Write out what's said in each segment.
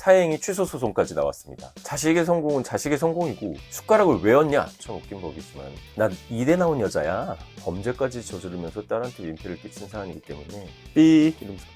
사행위 취소 소송까지 나왔습니다. 자식의 성공은 자식의 성공이고 숟가락을 왜 얹냐? 참 웃긴 법이지만 난 이대 나온 여자야. 범죄까지 저지르면서 딸한테 민폐를 끼친 사안이기 때문에 삐 이러면서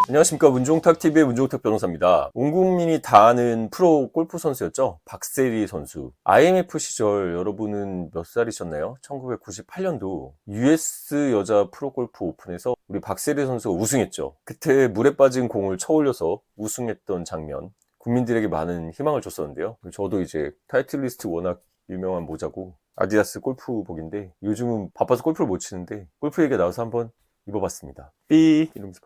안녕하십니까, 문종탁TV의 문종탁 변호사입니다. 온 국민이 다 아는 프로 골프 선수였죠. 박세리 선수. IMF 시절 여러분은 몇 살이셨나요? 1998년도 US 여자 프로골프 오픈에서 우리 박세리 선수가 우승했죠. 그때 물에 빠진 공을 쳐올려서 우승했던 장면, 국민들에게 많은 희망을 줬었는데요. 저도 이제 타이틀리스트 워낙 유명한 모자고 아디다스 골프복인데 요즘은 바빠서 골프를 못 치는데 골프 얘기가 나와서 한번 입어봤습니다. 삐 이러면서.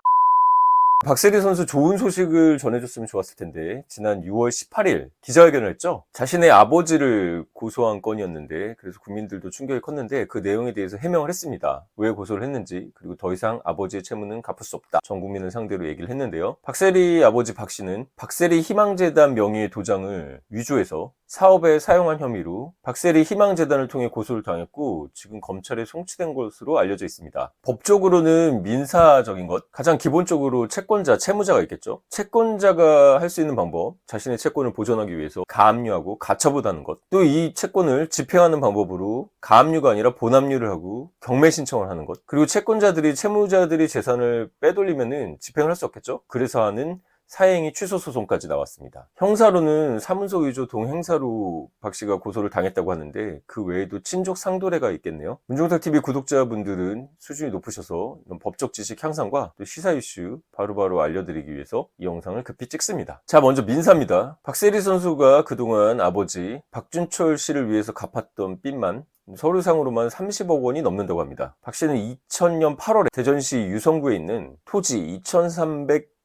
박세리 선수 좋은 소식을 전해줬으면 좋았을 텐데 지난 6월 18일 기자회견을 했죠. 자신의 아버지를 고소한 건이었는데 그래서 국민들도 충격이 컸는데 그 내용에 대해서 해명을 했습니다. 왜 고소를 했는지, 그리고 더 이상 아버지의 채무는 갚을 수 없다, 전 국민을 상대로 얘기를 했는데요. 박세리 아버지 박 씨는 박세리 희망재단 명의의 도장을 위조해서 사업에 사용한 혐의로 박세리 희망재단을 통해 고소를 당했고 지금 검찰에 송치된 것으로 알려져 있습니다. 법적으로는 민사적인 것, 가장 기본적으로 채권자, 채무자가 있겠죠. 채권자가 할 수 있는 방법, 자신의 채권을 보존하기 위해서 가압류하고 가처분 하는 것, 또 이 채권을 집행하는 방법으로 가압류가 아니라 본압류를 하고 경매 신청을 하는 것, 그리고 채권자들이 채무자들이 재산을 빼돌리면은 집행을 할 수 없겠죠. 그래서 하는 사행위 취소 소송까지 나왔습니다. 형사로는 사문서 위조 동행사로 박 씨가 고소를 당했다고 하는데 그 외에도 친족 상도례가 있겠네요. 문종탁TV 구독자분들은 수준이 높으셔서 이런 법적 지식 향상과 또 시사 이슈 바로바로 알려드리기 위해서 이 영상을 급히 찍습니다. 자, 먼저 민사입니다. 박세리 선수가 그동안 아버지 박준철 씨를 위해서 갚았던 빚만 서류상으로만 30억 원이 넘는다고 합니다. 박 씨는 2000년 8월에 대전시 유성구에 있는 토지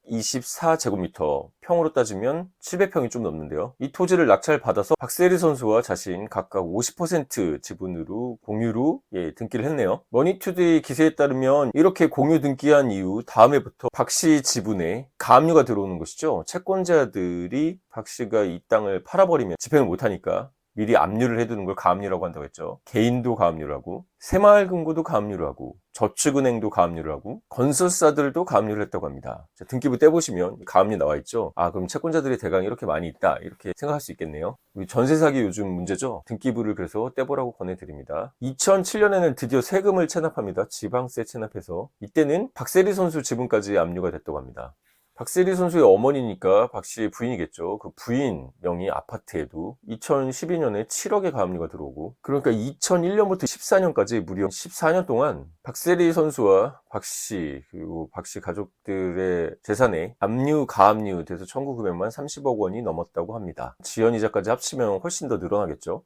2324제곱미터, 평으로 따지면 700평이 좀 넘는데요. 이 토지를 낙찰받아서 박세리 선수와 자신 각각 50% 지분으로 공유로 등기를 했네요. 머니투데이 기사에 따르면 이렇게 공유 등기한 이후 다음 해부터 박 씨 지분에 가압류가 들어오는 것이죠. 채권자들이 박 씨가 이 땅을 팔아버리면 집행을 못하니까 미리 압류를 해두는 걸 가압류라고 한다고 했죠. 개인도 가압류를 하고, 새마을금고도 가압류를 하고, 저축은행도 가압류를 하고, 건설사들도 가압류를 했다고 합니다. 자, 등기부 떼보시면 가압류 나와 있죠. 아, 그럼 채권자들이 대강 이렇게 많이 있다, 이렇게 생각할 수 있겠네요. 우리 전세 사기 요즘 문제죠. 등기부를 그래서 떼보라고 권해드립니다. 2007년에는 드디어 세금을 체납합니다. 지방세 체납해서. 이때는 박세리 선수 지분까지 압류가 됐다고 합니다. 박세리 선수의 어머니니까 박 씨의 부인이겠죠. 그 부인 명의 아파트에도 2012년에 7억의 가압류가 들어오고, 그러니까 2001년부터 14년까지 무려 14년 동안 박세리 선수와 박 씨, 그리고 박 씨 가족들의 재산에 압류, 가압류 돼서 청구 금액만 30억 원이 넘었다고 합니다. 지연이자까지 합치면 훨씬 더 늘어나겠죠.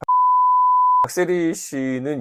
박세리 씨는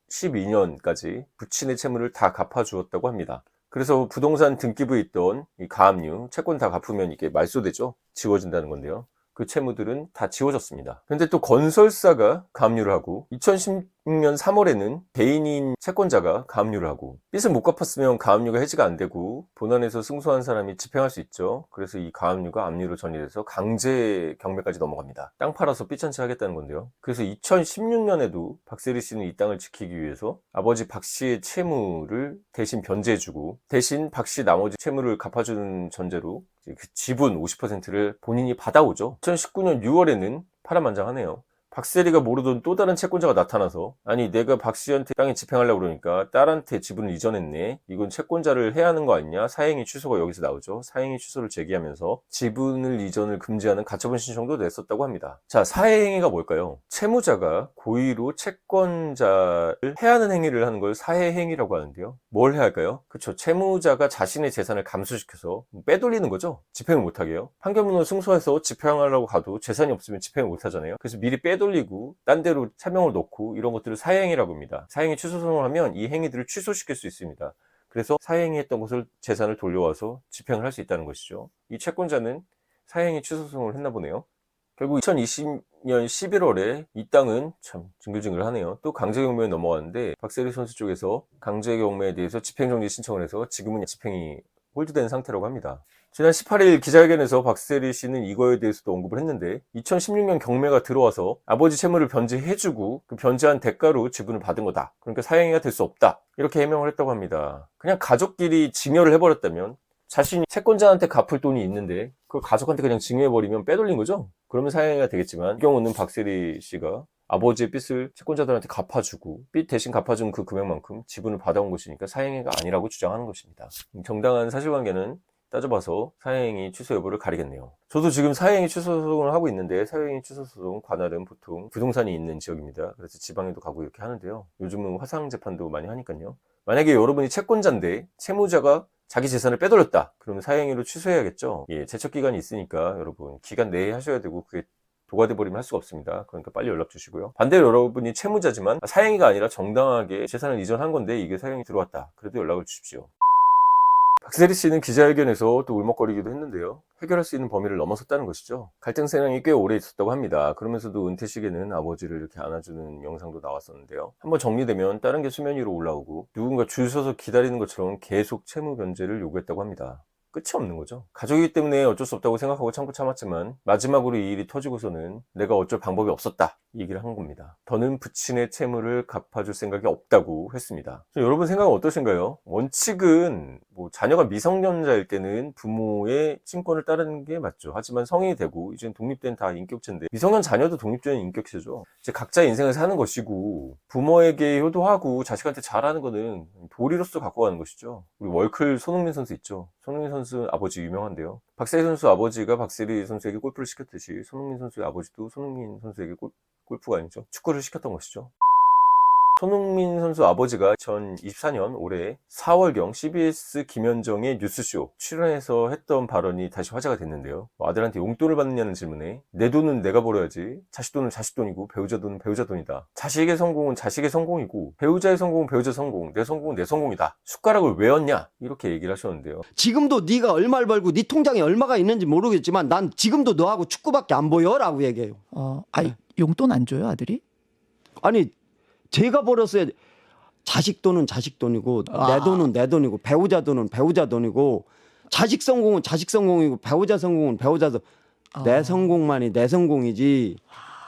2012년까지 부친의 채무를 다 갚아주었다고 합니다. 그래서 부동산 등기부에 있던 이 가압류, 채권 다 갚으면 이게 말소되죠? 지워진다는 건데요. 그 채무들은 다 지워졌습니다. 근데 또 건설사가 가압류를 하고, 2016년 3월에는 개인인 채권자가 가압류를 하고, 빚을 못 갚았으면 가압류가 해지가 안 되고 본안에서 승소한 사람이 집행할 수 있죠. 그래서 이 가압류가 압류로 전이돼서 강제 경매까지 넘어갑니다. 땅 팔아서 삐천치 하겠다는 건데요. 그래서 2016년에도 박세리 씨는 이 땅을 지키기 위해서 아버지 박 씨의 채무를 대신 변제해주고, 대신 박 씨 나머지 채무를 갚아주는 전제로 그 지분 50%를 본인이 받아오죠. 2019년 6월에는 파란만장하네요. 박세리가 모르던 또 다른 채권자가 나타나서, 아니 내가 박 씨한테 땅에 집행하려고 그러니까 딸한테 지분을 이전했네, 이건 채권자를 해야 하는 거 아니냐, 사행위 취소가 여기서 나오죠. 사행위 취소를 제기하면서 지분을 이전을 금지하는 가처분 신청도 냈었다고 합니다. 자, 사행위가 뭘까요? 채무자가 고의로 채권자를 해하는 행위를 하는 걸 사해행위라고 하는데요. 뭘 해야 할까요? 그쵸, 채무자가 자신의 재산을 감수시켜서 빼돌리는 거죠. 집행을 못하게 해요. 판결문을 승소해서 집행하려고 가도 재산이 없으면 집행을 못하잖아요. 그래서 미리 빼돌리고 딴 데로 차명을 놓고 이런 것들을 사행위라고 합니다. 사행위 취소송을 하면 이 행위들을 취소시킬 수 있습니다. 그래서 사행위 했던 것을 재산을 돌려와서 집행을 할 수 있다는 것이죠. 이 채권자는 사행위 취소송을 했나 보네요. 결국 2020년 11월에 이 땅은 참 징글징글하네요. 또 강제경매에 넘어왔는데 박세리 선수 쪽에서 강제경매에 대해서 집행정지 신청을 해서 지금은 집행이 홀드된 상태라고 합니다. 지난 18일 기자회견에서 박세리 씨는 이거에 대해서도 언급을 했는데, 2016년 경매가 들어와서 아버지 채무를 변제해주고 그 변제한 대가로 지분을 받은 거다, 그러니까 사행위가 될 수 없다, 이렇게 해명을 했다고 합니다. 그냥 가족끼리 증여를 해버렸다면 자신이 채권자한테 갚을 돈이 있는데 그걸 가족한테 그냥 증여해버리면 빼돌린 거죠. 그러면 사형이 되겠지만, 이 경우는 박세리 씨가 아버지의 빚을 채권자들한테 갚아주고 빚 대신 갚아준 그 금액만큼 지분을 받아온 것이니까 사형이가 아니라고 주장하는 것입니다. 정당한 사실관계는 따져봐서 사형이 취소 여부를 가리겠네요. 저도 지금 사형이 취소 소송을 하고 있는데, 사형이 취소 소송 관할은 보통 부동산이 있는 지역입니다. 그래서 지방에도 가고 이렇게 하는데요. 요즘은 화상 재판도 많이 하니까요. 만약에 여러분이 채권자인데 채무자가 자기 재산을 빼돌렸다, 그러면 사형으로 취소해야겠죠. 예, 제척기간이 있으니까 여러분 기간 내에 하셔야 되고, 그게 도과돼 버리면 할 수가 없습니다. 그러니까 빨리 연락 주시고요. 반대로 여러분이 채무자지만 사형이가 아니라 정당하게 재산을 이전한 건데 이게 사형이 들어왔다, 그래도 연락을 주십시오. 박세리 씨는 기자회견에서 또 울먹거리기도 했는데요. 해결할 수 있는 범위를 넘어섰다는 것이죠. 갈등 상황이 꽤 오래 있었다고 합니다. 그러면서도 은퇴식에는 아버지를 이렇게 안아주는 영상도 나왔었는데요. 한번 정리되면 다른 게 수면 위로 올라오고 누군가 줄 서서 기다리는 것처럼 계속 채무 변제를 요구했다고 합니다. 끝이 없는 거죠. 가족이기 때문에 어쩔 수 없다고 생각하고 참고 참았지만, 마지막으로 이 일이 터지고서는 내가 어쩔 방법이 없었다, 이 얘기를 한 겁니다. 더는 부친의 채무를 갚아줄 생각이 없다고 했습니다. 여러분 생각은 어떠신가요? 원칙은 자녀가 미성년자일 때는 부모의 친권을 따르는 게 맞죠. 하지만 성인이 되고 이제는 독립된 다 인격체인데, 미성년 자녀도 독립된 인격체죠. 이제 각자의 인생을 사는 것이고, 부모에게 효도하고 자식한테 잘하는 거는 도리로서 갖고 가는 것이죠. 우리 월클 손흥민 선수 있죠. 손흥민 선수 아버지 유명한데요. 박세리 선수 아버지가 박세리 선수에게 골프를 시켰듯이, 손흥민 선수의 아버지도 손흥민 선수에게 골프가 아니죠, 축구를 시켰던 것이죠. 손흥민 선수 아버지가 2024년 올해 4월경 CBS 김현정의 뉴스쇼 출연해서 했던 발언이 다시 화제가 됐는데요. 아들한테 용돈을 받느냐는 질문에 내 돈은 내가 벌어야지, 자식 돈은 자식 돈이고 배우자 돈은 배우자 돈이다, 자식의 성공은 자식의 성공이고 배우자의 성공은 배우자 성공, 내 성공은 내 성공이다, 숟가락을 왜 얹냐, 이렇게 얘기를 하셨는데요. 지금도 네가 얼마를 벌고 네 통장에 얼마가 있는지 모르겠지만 난 지금도 너하고 축구밖에 안 보여 라고 얘기해요. 아니, 용돈 안 줘요, 아들이? 아니 제가 벌었어야 돼. 자식 돈은 자식 돈이고 내 돈은 내 돈이고 배우자 돈은 배우자 돈이고, 자식 성공은 자식 성공이고 배우자 성공은 배우자 돈. 내 성공만이 내 성공이지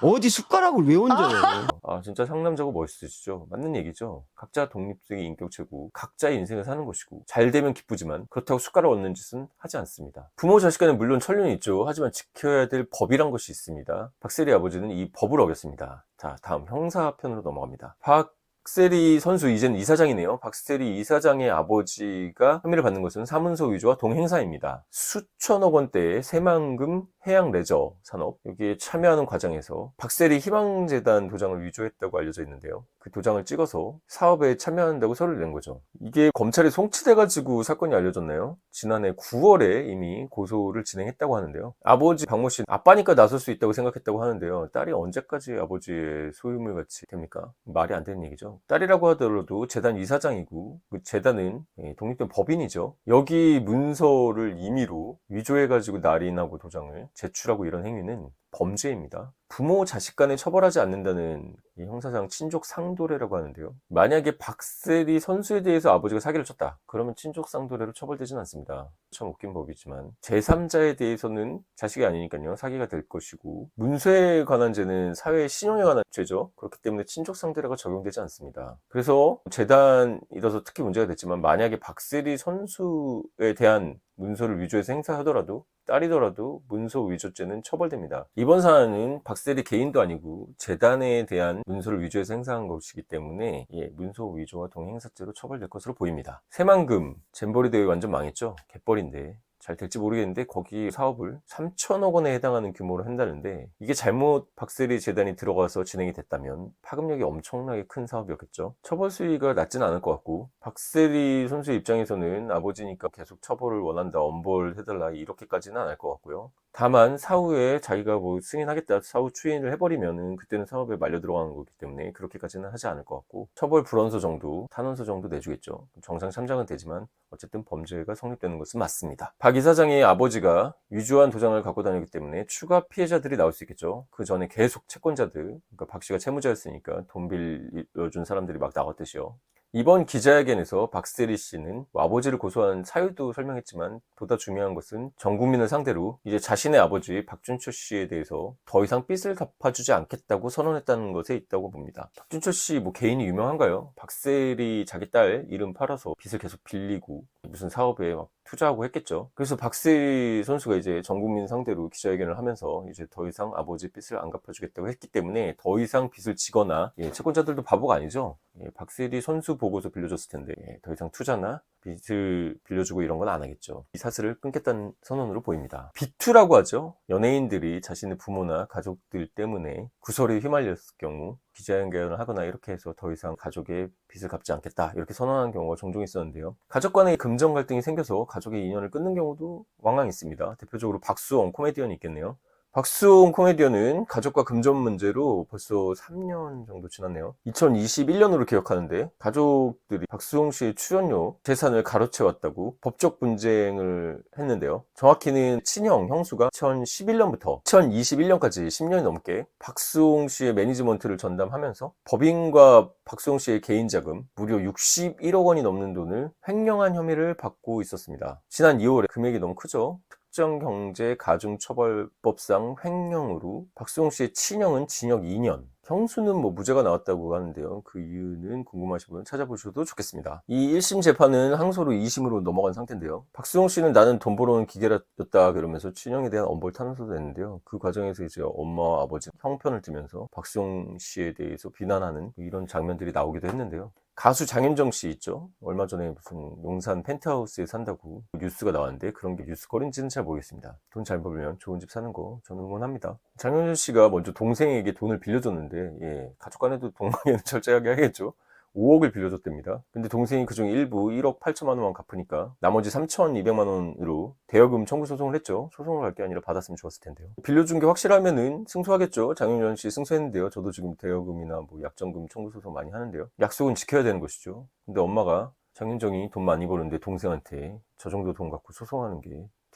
어디 숟가락을 왜 얹어요. 진짜 상남자고 멋있으시죠? 맞는 얘기죠. 각자 독립적인 인격체고 각자의 인생을 사는 것이고, 잘 되면 기쁘지만 그렇다고 숟가락 얹는 짓은 하지 않습니다. 부모 자식 간에 물론 천륜이 있죠. 하지만 지켜야 될 법이란 것이 있습니다. 박세리 아버지는 이 법을 어겼습니다. 자, 다음 형사편으로 넘어갑니다. 박세리 선수, 이제는 이사장이네요. 박세리 이사장의 아버지가 혐의를 받는 것은 사문서 위조와 동행사입니다. 수천억 원대의 새만금 해양 레저 산업, 여기에 참여하는 과정에서 박세리 희망재단 도장을 위조했다고 알려져 있는데요. 그 도장을 찍어서 사업에 참여한다고 서류를 낸 거죠. 이게 검찰에 송치돼가지고 사건이 알려졌나요? 지난해 9월에 이미 고소를 진행했다고 하는데요. 아버지 박모 씨, 아빠니까 나설 수 있다고 생각했다고 하는데요. 딸이 언제까지 아버지의 소유물 같이 됩니까? 말이 안 되는 얘기죠. 딸이라고 하더라도 재단 이사장이고, 그 재단은 독립된 법인이죠. 여기 문서를 임의로 위조해가지고 날인하고 도장을 제출하고 이런 행위는 범죄입니다. 부모 자식 간에 처벌하지 않는다는 이 형사상 친족 상도례라고 하는데요. 만약에 박세리 선수에 대해서 아버지가 사기를 쳤다, 그러면 친족 상도례로 처벌되지는 않습니다. 참 웃긴 법이지만 제3자에 대해서는 자식이 아니니까요, 사기가 될 것이고, 문서에 관한 죄는 사회의 신용에 관한 죄죠. 그렇기 때문에 친족 상도례가 적용되지 않습니다. 그래서 재단이라서 특히 문제가 됐지만, 만약에 박세리 선수에 대한 문서를 위조해서 행사하더라도, 딸이더라도 문서 위조죄는 처벌됩니다. 이번 사안은 박세리 개인도 아니고 재단에 대한 문서를 위조해서 행사한 것이기 때문에 문서 위조와 동행사죄로 처벌될 것으로 보입니다. 새만금 잼버리 대회 완전 망했죠. 갯벌인데 잘 될지 모르겠는데 거기 사업을 3천억 원에 해당하는 규모로 한다는데, 이게 잘못 박세리 재단이 들어가서 진행이 됐다면 파급력이 엄청나게 큰 사업이었겠죠. 처벌 수위가 낮지는 않을 것 같고, 박세리 선수 입장에서는 아버지니까 계속 처벌을 원한다, 엄벌해달라, 이렇게까지는 안 할 것 같고요. 다만 사후에 자기가 승인하겠다, 사후 추인을 해버리면은 그때는 사업에 말려 들어가는 거기 때문에 그렇게까지는 하지 않을 것 같고, 처벌 불원서 정도, 탄원서 정도 내주겠죠. 정상 참작은 되지만 어쨌든 범죄가 성립되는 것은 맞습니다. 박 이사장의 아버지가 위조한 도장을 갖고 다니기 때문에 추가 피해자들이 나올 수 있겠죠. 그 전에 계속 채권자들, 그러니까 박 씨가 채무자였으니까 돈 빌려준 사람들이 막 나왔듯이요. 이번 기자회견에서 박세리 씨는 아버지를 고소한 사유도 설명했지만, 보다 중요한 것은 전 국민을 상대로 이제 자신의 아버지 박준철 씨에 대해서 더 이상 빚을 갚아주지 않겠다고 선언했다는 것에 있다고 봅니다. 박준철 씨 개인이 유명한가요? 박세리 자기 딸 이름 팔아서 빚을 계속 빌리고 무슨 사업에 막 투자하고 했겠죠. 그래서 박세리 선수가 이제 전 국민 상대로 기자회견을 하면서 이제 더 이상 아버지 빚을 안 갚아주겠다고 했기 때문에 더 이상 빚을 지거나, 채권자들도 바보가 아니죠. 박세리 선수 보고서 빌려줬을 텐데 더 이상 투자나 빚을 빌려주고 이런 건 안 하겠죠. 이 사슬을 끊겠다는 선언으로 보입니다. 비투라고 하죠. 연예인들이 자신의 부모나 가족들 때문에 구설에 휘말렸을 경우 기자회견을 하거나 이렇게 해서 더 이상 가족의 빚을 갚지 않겠다 이렇게 선언하는 경우가 종종 있었는데요. 가족 간의 금전 갈등이 생겨서 가족의 인연을 끊는 경우도 왕왕 있습니다. 대표적으로 박수홍 코미디언이 있겠네요. 박수홍 코미디언은 가족과 금전 문제로 벌써 3년 정도 지났네요. 2021년으로 기억하는데 가족들이 박수홍 씨의 출연료 재산을 가로채웠다고 법적 분쟁을 했는데요. 정확히는 친형, 형수가 2011년부터 2021년까지 10년이 넘게 박수홍 씨의 매니지먼트를 전담하면서 법인과 박수홍 씨의 개인 자금 무려 61억 원이 넘는 돈을 횡령한 혐의를 받고 있었습니다. 지난 2월에 금액이 너무 크죠? 특정경제가중처벌법상 횡령으로 박수홍 씨의 친형은 징역 2년, 형수는 무죄가 나왔다고 하는데요. 그 이유는 궁금하신 분은 찾아보셔도 좋겠습니다. 이 1심 재판은 항소로 2심으로 넘어간 상태인데요. 박수홍 씨는 나는 돈 벌어온 기계였다 그러면서 친형에 대한 엄벌 탄원서도 냈는데요. 그 과정에서 이제 엄마와 아버지 형편을 들면서 박수홍 씨에 대해서 비난하는 이런 장면들이 나오기도 했는데요. 가수 장윤정 씨 있죠? 얼마 전에 무슨 용산 펜트하우스에 산다고 뉴스가 나왔는데 그런 게 뉴스거리인지는 잘 모르겠습니다. 돈 잘 벌면 좋은 집 사는 거 저는 응원합니다. 장윤정 씨가 먼저 동생에게 돈을 빌려줬는데 가족 간에도 동맹에는 철저하게 하겠죠. 5억을 빌려줬답니다. 근데 동생이 그중 일부 1억 8천만 원만 갚으니까 나머지 3,200만 원으로 대여금 청구 소송을 했죠. 소송을 갈 게 아니라 받았으면 좋았을 텐데요. 빌려준 게 확실하면은 승소하겠죠. 장윤정 씨 승소했는데요. 저도 지금 대여금이나 약정금 청구 소송 많이 하는데요. 약속은 지켜야 되는 것이죠. 근데 엄마가 장윤정이 돈 많이 버는데 동생한테 저 정도 돈 갖고 소송하는 게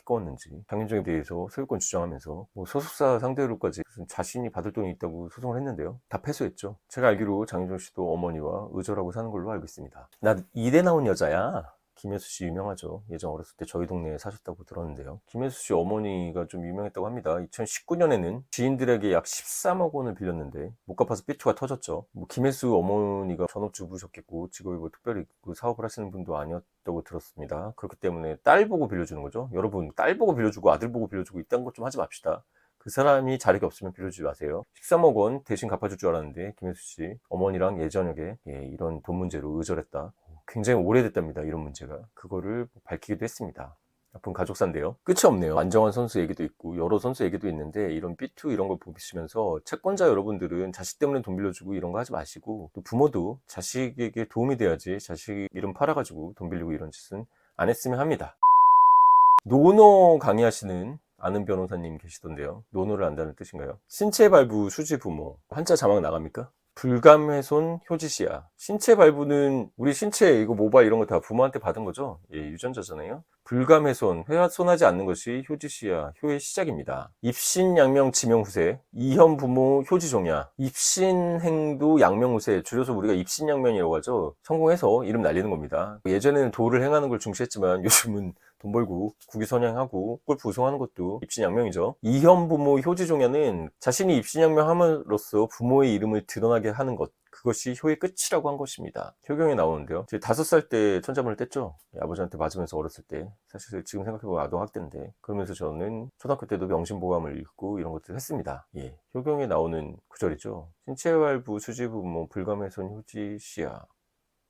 었는지 장윤정에 대해서 소유권 주장하면서 소속사 상대로까지 무슨 자신이 받을 돈이 있다고 소송을 했는데요. 다 패소했죠. 제가 알기로 장윤정 씨도 어머니와 의절하고 사는 걸로 알고 있습니다. 나 이대 나온 여자야. 김혜수 씨 유명하죠. 예전 어렸을 때 저희 동네에 사셨다고 들었는데요. 김혜수 씨 어머니가 좀 유명했다고 합니다. 2019년에는 지인들에게 약 13억 원을 빌렸는데 못 갚아서 삐투가 터졌죠. 김혜수 어머니가 전업주부셨겠고 직업이 특별히 사업을 하시는 분도 아니었다고 들었습니다. 그렇기 때문에 딸 보고 빌려주는 거죠. 여러분, 딸 보고 빌려주고 아들 보고 빌려주고 이딴 것 좀 하지 맙시다. 그 사람이 자력이 없으면 빌려주지 마세요. 13억 원 대신 갚아줄 줄 알았는데 김혜수 씨 어머니랑 예전역에 이런 돈 문제로 의절했다. 굉장히 오래됐답니다. 이런 문제가. 그거를 밝히기도 했습니다. 나쁜 가족사인데요. 끝이 없네요. 안정환 선수 얘기도 있고 여러 선수 얘기도 있는데 이런 B2 이런 걸 보시면서 채권자 여러분들은 자식 때문에 돈 빌려주고 이런 거 하지 마시고 또 부모도 자식에게 도움이 돼야지 자식 이름 팔아가지고 돈 빌리고 이런 짓은 안 했으면 합니다. 노노 강의하시는 아는 변호사님 계시던데요. 노노를 안다는 뜻인가요? 신체 발부 수지 부모. 한자 자막 나갑니까? 불감훼손 효지시야. 신체 발부는 우리 신체 이거 모발 이런 거 다 부모한테 받은 거죠? 유전자잖아요. 불감훼손, 훼손하지 않는 것이 효지시야, 효의 시작입니다. 입신양명 지명후세, 이현 부모 효지종야. 입신행도 양명후세, 줄여서 우리가 입신양명이라고 하죠. 성공해서 이름 날리는 겁니다. 예전에는 도를 행하는 걸 중시했지만 요즘은 돈 벌고 국위선양하고 골프 우승하는 것도 입신양명이죠. 이현 부모 효지종야는 자신이 입신양명함으로써 부모의 이름을 드러나게 하는 것, 그것이 효의 끝이라고 한 것입니다. 효경에 나오는데요. 제 5살 때 천자문을 뗐죠. 아버지한테 맞으면서 어렸을 때. 사실 지금 생각해보면 아동학대인데. 그러면서 저는 초등학교 때도 명심보감을 읽고 이런 것들을 했습니다. 효경에 나오는 구절이죠. 신체발부 수지부모 불감훼손 효지시야.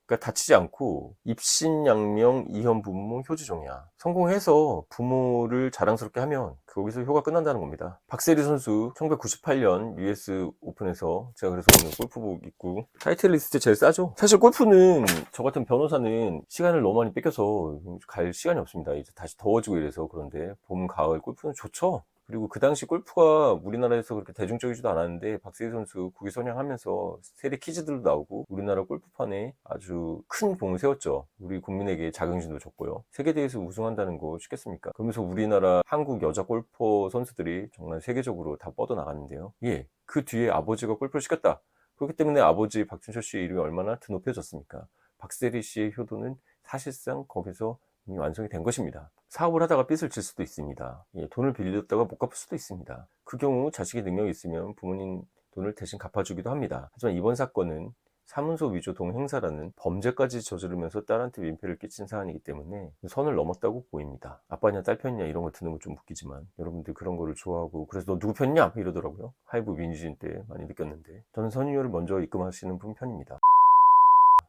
그러니까 다치지 않고 입신양명 이현부모 효지종야. 성공해서 부모를 자랑스럽게 하면 거기서 효가 끝난다는 겁니다. 박세리 선수 1998년 US 오픈에서 제가 그래서 오늘 골프복 입고 타이틀 리스트 제일 싸죠. 사실 골프는 저 같은 변호사는 시간을 너무 많이 뺏겨서 갈 시간이 없습니다. 이제 다시 더워지고 이래서. 그런데 봄, 가을 골프는 좋죠. 그리고 그 당시 골프가 우리나라에서 그렇게 대중적이지도 않았는데 박세리 선수 국위선양하면서 세계 퀴즈들도 나오고 우리나라 골프판에 아주 큰 공을 세웠죠. 우리 국민에게 자긍심도 줬고요. 세계대회에서 우승한다는 거 쉽겠습니까? 그러면서 우리나라 한국 여자 골퍼 선수들이 정말 세계적으로 다 뻗어나갔는데요. 그 뒤에 아버지가 골프를 시켰다. 그렇기 때문에 아버지 박준철 씨의 이름이 얼마나 드높여졌습니까? 박세리 씨의 효도는 사실상 거기서 이미 완성이 된 것입니다. 사업을 하다가 빚을 질 수도 있습니다. 돈을 빌렸다가 못 갚을 수도 있습니다. 그 경우 자식이 능력이 있으면 부모님 돈을 대신 갚아주기도 합니다. 하지만 이번 사건은 사문서 위조 동행사라는 범죄까지 저지르면서 딸한테 민폐를 끼친 사안이기 때문에 선을 넘었다고 보입니다. 아빠냐 딸 편이냐 이런 거 듣는 거 좀 웃기지만 여러분들 그런 거를 좋아하고 그래서 너 누구 편이냐 이러더라고요. 하이브 민주주의 때 많이 느꼈는데 저는 선의료를 먼저 입금하시는 분 편입니다.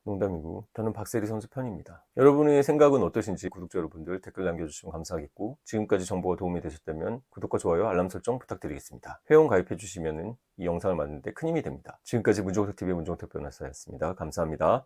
농담이고 저는 박세리 선수 편입니다. 여러분의 생각은 어떠신지 구독자 여러분들 댓글 남겨주시면 감사하겠고 지금까지 정보가 도움이 되셨다면 구독과 좋아요 알람 설정 부탁드리겠습니다. 회원 가입해 주시면 이 영상을 만드는데 큰 힘이 됩니다. 지금까지 문종택TV의 문종택 변호사였습니다. 감사합니다.